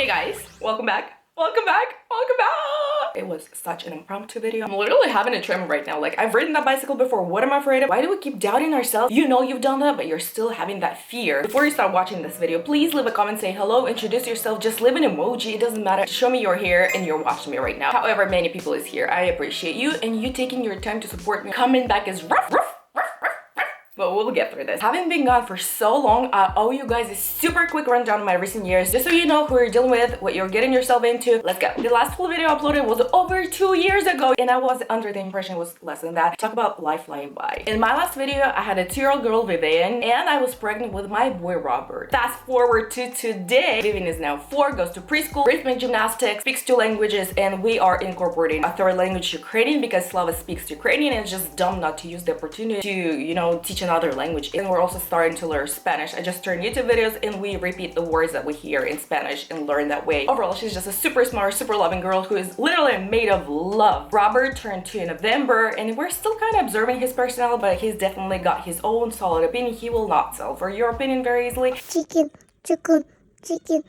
guys, welcome back. Welcome back. Welcome back. It was such an impromptu video. I'm literally having a tremor right now. Like, I've ridden that bicycle before. What am I afraid of? Why do we keep doubting ourselves? You know you've done that, but you're still having that fear. Before you start watching this video, please leave a comment, say hello, introduce yourself, just leave an emoji. It doesn't matter. Show me you're here and you're watching me right now. However many people is here, I appreciate you and you taking your time to support me. Coming back is rough. But we'll get through this. Having been gone for so long, I owe you guys a super quick rundown of my recent years, just so you know who you're dealing with, what you're getting yourself into. Let's go. The last full video I uploaded was over 2 years ago, and I was under the impression it was less than that. Talk about life flying by. In my last video, I had a 2-year-old girl, Vivian, and I was pregnant with my boy, Robert. Fast forward to today. Vivian is now 4, goes to preschool, rhythmic gymnastics, speaks 2 languages, and we are incorporating a 3rd language, Ukrainian, because Slava speaks Ukrainian, and it's just dumb not to use the opportunity to, you know, teach another language. And we're also starting to learn Spanish. I just turned YouTube videos and we repeat the words that we hear in Spanish and learn that way. Overall, she's just a super smart, super loving girl who is literally made of love. Robert turned 2 in November and we're still kind of observing his personality, but he's definitely got his own solid opinion. He will not sell for your opinion very easily. Chicken, chicken, chicken.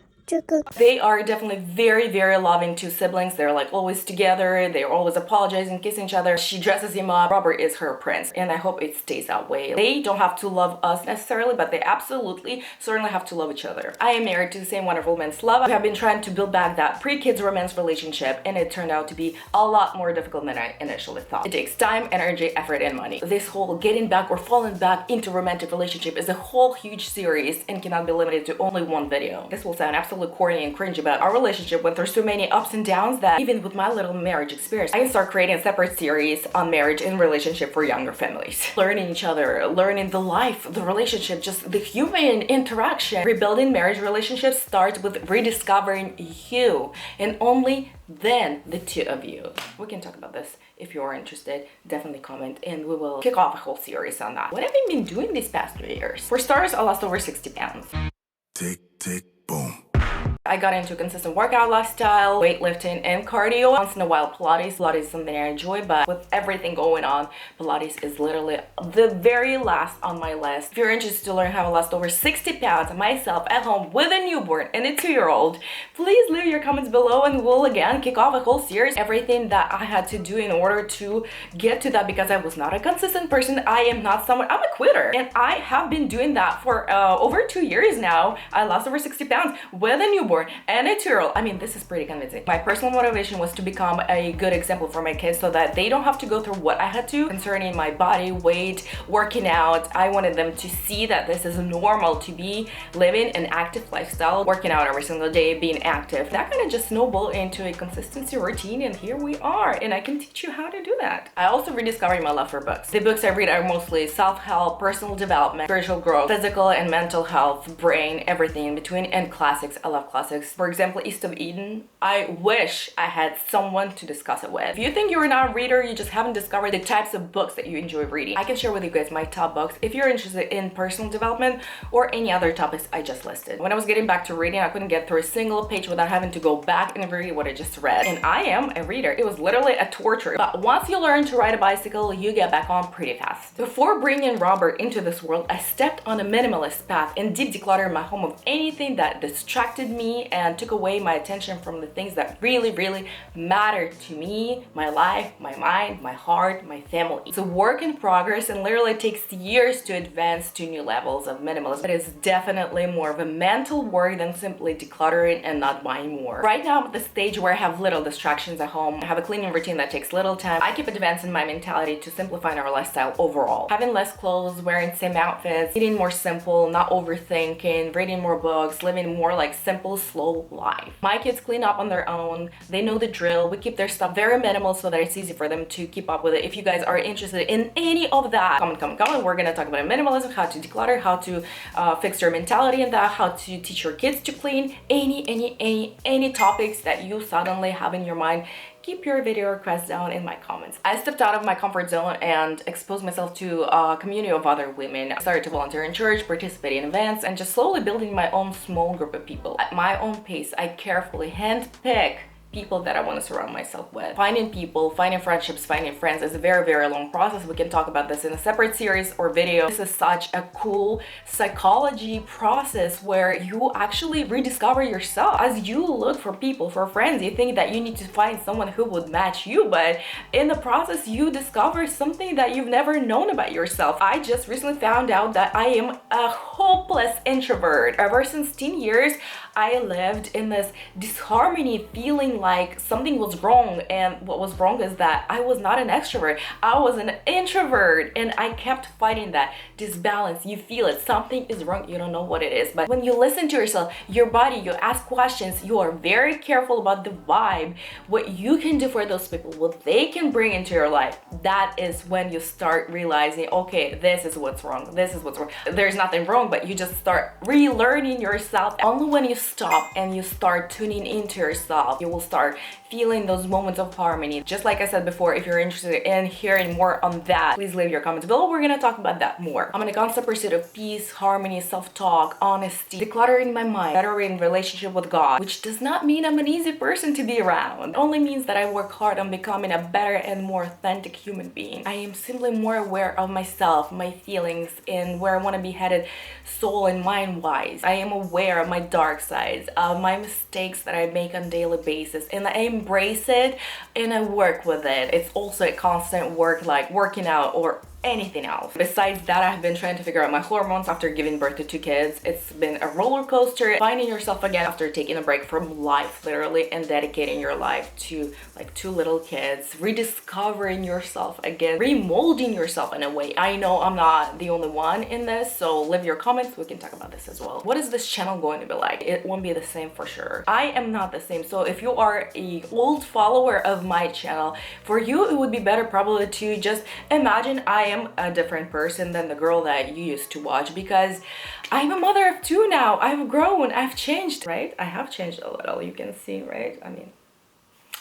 They are definitely very, very loving 2 siblings. They're like always together. They're always apologizing, kissing each other. She dresses him up. Robert is her prince, and I hope it stays that way. They don't have to love us necessarily, but they absolutely certainly have to love each other. I am married to the same wonderful man, Slava. We have been trying to build back that pre-kids romance relationship, and it turned out to be a lot more difficult than I initially thought. It takes time, energy, effort, and money. This whole getting back or falling back into romantic relationship is a whole huge series and cannot be limited to only one video. This will sound absolutely corny and cringe, but our relationship went through so many ups and downs that even with my little marriage experience, I can start creating a separate series on marriage and relationship for younger families. Learning each other, learning the life, the relationship, just the human interaction. Rebuilding marriage relationships starts with rediscovering you, and only then the 2 of you. We can talk about this if you're interested. Definitely comment and we will kick off a whole series on that. What have I been doing these past 3 years? For starters, I lost over 60 pounds. Tick, tick, boom. I got into a consistent workout lifestyle, weightlifting, and cardio. Once in a while, Pilates. Pilates is something I enjoy, but with everything going on, Pilates is literally the very last on my list. If you're interested to learn how to lose over 60 pounds myself at home with a newborn and a 2-year-old, please leave your comments below and we'll again kick off a whole series. Everything that I had to do in order to get to that, because I was not a consistent person. I am not someone, I'm a quitter. And I have been doing that for over 2 years now. I lost over 60 pounds with a newborn and a 2-year-old. I mean, this is pretty convincing. My personal motivation was to become a good example for my kids so that they don't have to go through what I had to concerning my body, weight, working out. I wanted them to see that this is normal to be living an active lifestyle, working out every single day, being active. That kind of just snowballed into a consistency routine, and here we are, and I can teach you how to do that. I also rediscovered my love for books. The books I read are mostly self-help, personal development, spiritual growth, physical and mental health, brain, everything in between, and classics. I love classics. For example, East of Eden. I wish I had someone to discuss it with. If you think you're not a reader, you just haven't discovered the types of books that you enjoy reading, I can share with you guys my top books if you're interested in personal development or any other topics I just listed. When I was getting back to reading, I couldn't get through a single page without having to go back and read what I just read. And I am a reader. It was literally a torture. But once you learn to ride a bicycle, you get back on pretty fast. Before bringing Robert into this world, I stepped on a minimalist path and deep decluttered my home of anything that distracted me and took away my attention from the things that really, really matter to me, my life, my mind, my heart, my family. It's a work in progress and literally takes years to advance to new levels of minimalism. It is definitely more of a mental work than simply decluttering and not buying more. Right now I'm at the stage where I have little distractions at home. I have a cleaning routine that takes little time. I keep advancing my mentality to simplifying our lifestyle overall. Having less clothes, wearing same outfits, eating more simple, not overthinking, reading more books, living more like simple, slow life. My kids clean up on their own. They know the drill. We keep their stuff very minimal so that it's easy for them to keep up with it. If you guys are interested in any of that, comment. We're gonna talk about minimalism, how to declutter, how to fix your mentality in that, how to teach your kids to clean, any topics that you suddenly have in your mind. Keep your video requests down in my comments. I stepped out of my comfort zone and exposed myself to a community of other women. I started to volunteer in church, participate in events, and just slowly building my own small group of people. At my own pace, I carefully handpick people that I want to surround myself with. Finding people, finding friendships, finding friends is a very, very long process. We can talk about this in a separate series or video. This is such a cool psychology process where you actually rediscover yourself. As you look for people, for friends, you think that you need to find someone who would match you, but in the process, you discover something that you've never known about yourself. I just recently found out that I am a hopeless introvert. Ever since teen years, I lived in this disharmony, feeling like something was wrong, and what was wrong is that I was not an extrovert. I was an introvert, and I kept fighting that disbalance. You feel it, something is wrong, you don't know what it is, but when you listen to yourself, your body, you ask questions, you are very careful about the vibe, what you can do for those people, what they can bring into your life, that is when you start realizing, okay, this is what's wrong, this is what's wrong. There's nothing wrong, but you just start relearning yourself. Only when you stop and you start tuning into yourself, you will start feeling those moments of harmony. Just like I said before, if you're interested in hearing more on that, please leave your comments below. We're gonna talk about that more. I'm in a constant pursuit of peace, harmony, self-talk, honesty, decluttering my mind, bettering relationship with God, which does not mean I'm an easy person to be around. It only means that I work hard on becoming a better and more authentic human being. I am simply more aware of myself, my feelings, and where I want to be headed soul and mind wise. I am aware of my dark sides, of my mistakes that I make on a daily basis, and I embrace it and I work with it. It's also a constant work, like working out or anything else. Besides that, I've been trying to figure out my hormones after giving birth to 2 kids. It's been a roller coaster, finding yourself again after taking a break from life, literally, and dedicating your life to like 2 little kids, rediscovering yourself again, remolding yourself in a way. I know I'm not the only one in this, so leave your comments, we can talk about this as well. What is this channel going to be like? It won't be the same for sure. I am not the same, so if you are a old follower of my channel, for you it would be better probably to just imagine I am a different person than the girl that you used to watch, because I'm a mother of 2 now. I've grown, I've changed, right? I have changed a little, you can see, right? I mean,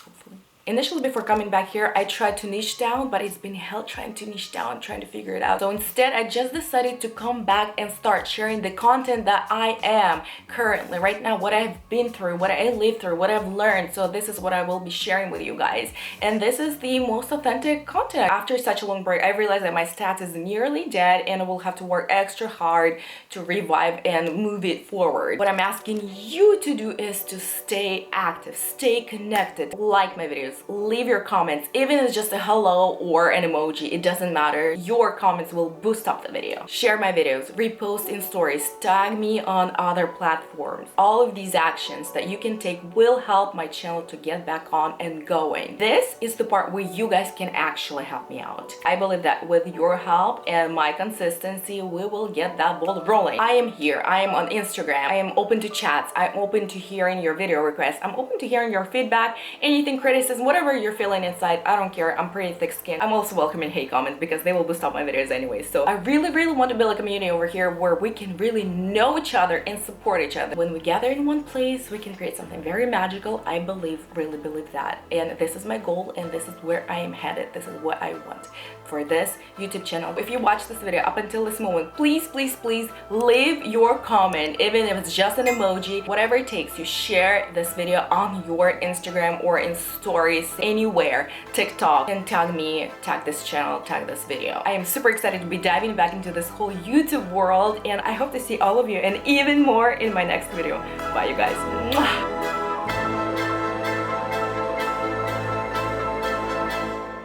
hopefully. Initially, before coming back here, I tried to niche down, but it's been hell trying to niche down, trying to figure it out. So instead, I just decided to come back and start sharing the content that I am currently, right now, what I've been through, what I lived through, what I've learned. So this is what I will be sharing with you guys. And this is the most authentic content. After such a long break, I realized that my stats is nearly dead and I will have to work extra hard to revive and move it forward. What I'm asking you to do is to stay active, stay connected, like my videos, leave your comments, even if it's just a hello or an emoji, it doesn't matter. Your comments will boost up the video. Share my videos, repost in stories, tag me on other platforms. All of these actions that you can take will help my channel to get back on and going. This is the part where you guys can actually help me out. I believe that with your help and my consistency, we will get that ball rolling. I am here, I am on Instagram, I am open to chats, I'm open to hearing your video requests, I'm open to hearing your feedback, anything, criticism, whatever you're feeling inside, I don't care. I'm pretty thick-skinned. I'm also welcoming hate comments because they will boost up my videos anyway. So I really, really want to build a community over here where we can really know each other and support each other. When we gather in one place, we can create something very magical. I believe, really believe that. And this is my goal, and this is where I am headed. This is what I want for this YouTube channel. If you watch this video up until this moment, please, please, please leave your comment, even if it's just an emoji, whatever it takes. You share this video on your Instagram or in stories, anywhere, TikTok, and tag me, tag this channel, tag this video. I am super excited to be diving back into this whole YouTube world, and I hope to see all of you and even more in my next video. Bye, you guys. Mwah.